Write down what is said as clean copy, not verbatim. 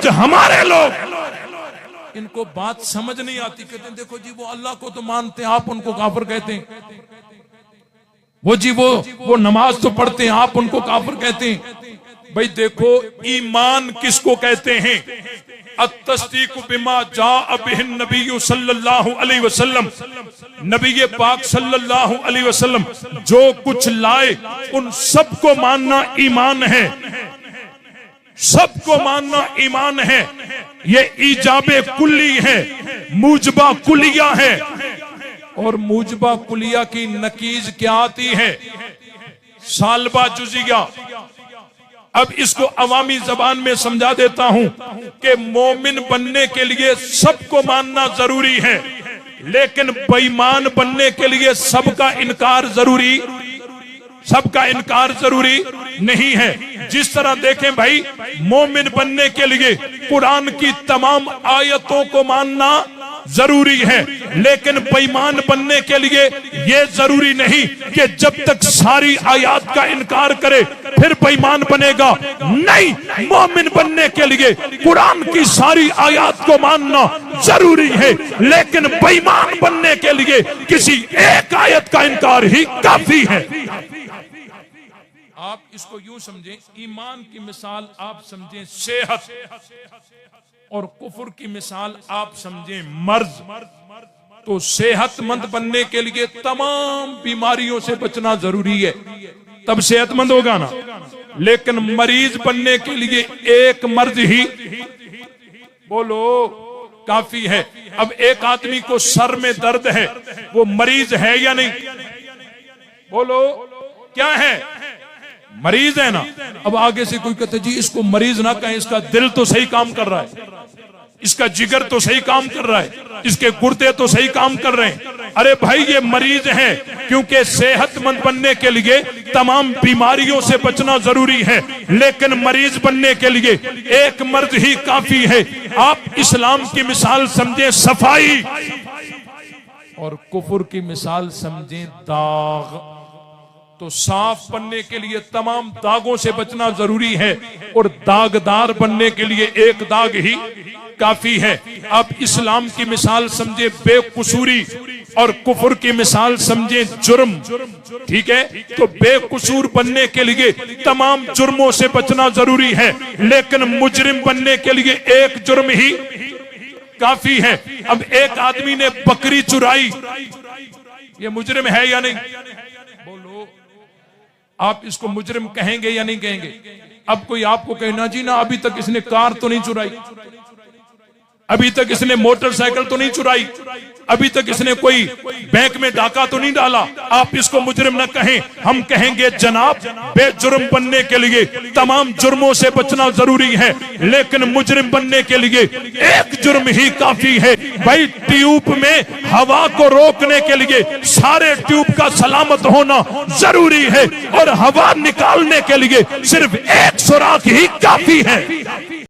आज हमारे लोग इनको बात समझ नहीं आती, कहते हैं देखो जी वो अल्लाह को तो मानते हैं, आप उनको काफिर कहते हैं। वो जी वो नमाज तो पढ़ते हैं, आप उनको काफिर कहते हैं। भाई देखो ईमान किसको कहते हैं? अत्तस्दीक बिमा जाअ बिहिन नबी सल्लल्लाहु अलैहि वसल्लम, नबी पाक सल्लल्लाहु अलैहि वसल्लम जो कुछ लाए उन सबको मानना ईमान है, सबको मानना ईमान है। ये ईजाबे कुल्ली है, मूजबा कुलिया है। और मूजबा कुलिया की नकीज क्या आती है? सालबा जुजिया। अब इसको अवामी जबान में समझा देता हूं कि मोमिन बनने के लिए सबको मानना जरूरी है, लेकिन बेईमान बनने के लिए सबका इनकार जरूरी नहीं है। जिस तरह देखें भाई, मोमिन बनने के लिए कुरान की तमाम आयतों को मानना जरूरी है, लेकिन बेईमान बनने के लिए यह जरूरी नहीं कि जब तक सारी आयत का इनकार करे फिर बेईमान बनेगा। नहीं, मोमिन बनने के लिए कुरान की सारी आयत को मानना जरूरी है, लेकिन बेईमान बनने के लिए किसी एक आयत का इनकार ही काफी है। आप इसको यूं समझें, ईमान की मिसाल आप समझें सेहत, और कुफर की मिसाल आप समझें मर्ज। तो सेहतमंद बनने के लिए तमाम बीमारियों से बचना जरूरी है, तब सेहतमंद होगा ना। लेकिन मरीज बनने के लिए एक मर्ज ही बोलो काफी है। अब एक आदमी को सर में दर्द है, वो मरीज है या नहीं? बोलो क्या है? मरीज है ना। अब आगे से कोई कहते जी इसको मरीज ना कहें, इसका दिल तो सही काम कर रहा है, इसका जिगर तो सही काम कर रहा है, इसके गुर्दे तो सही काम कर रहे हैं। अरे भाई ये मरीज है, क्योंकि सेहतमंद बनने के लिए तमाम बीमारियों से बचना जरूरी है, लेकिन मरीज बनने के लिए एक मर्ज ही काफी है। आप इस्लाम की मिसाल समझें सफाई, और कुफर की मिसाल समझें दाग। तो साफ बनने के लिए तमाम दागों से बचना जरूरी है, और दागदार बनने के लिए एक दाग ही काफी है। अब इस्लाम की मिसाल समझे बेकसूरी, और कुफर की मिसाल समझे जुर्म। ठीक है, तो बेकसूर बनने के लिए तमाम जुर्मों से बचना जरूरी है, लेकिन मुजरिम बनने के लिए एक जुर्म ही काफी है। अब एक आदमी ने बकरी चुराई, ये मुजरिम है या नहीं? बोलो, आप इसको मुजरिम कहेंगे या नहीं कहेंगे? अब कोई आपको कहना जी ना अभी तक इसने कार तो नहीं चुराई, अभी तक इसने मोटरसाइकिल तो नहीं चुराई, अभी तक इसने कोई बैंक में डाका तो नहीं डाला, आप इसको मुजरिम न कहें। हम कहेंगे जनाब बेजुर्म बनने के लिए तमाम जुर्मों से बचना जरूरी है, लेकिन मुजरिम बनने के लिए एक जुर्म ही काफी है। भाई ट्यूब में हवा को रोकने के लिए सारे ट्यूब का सलामत होना जरूरी है, और हवा निकालने के लिए सिर्फ एक सुराख ही काफी है।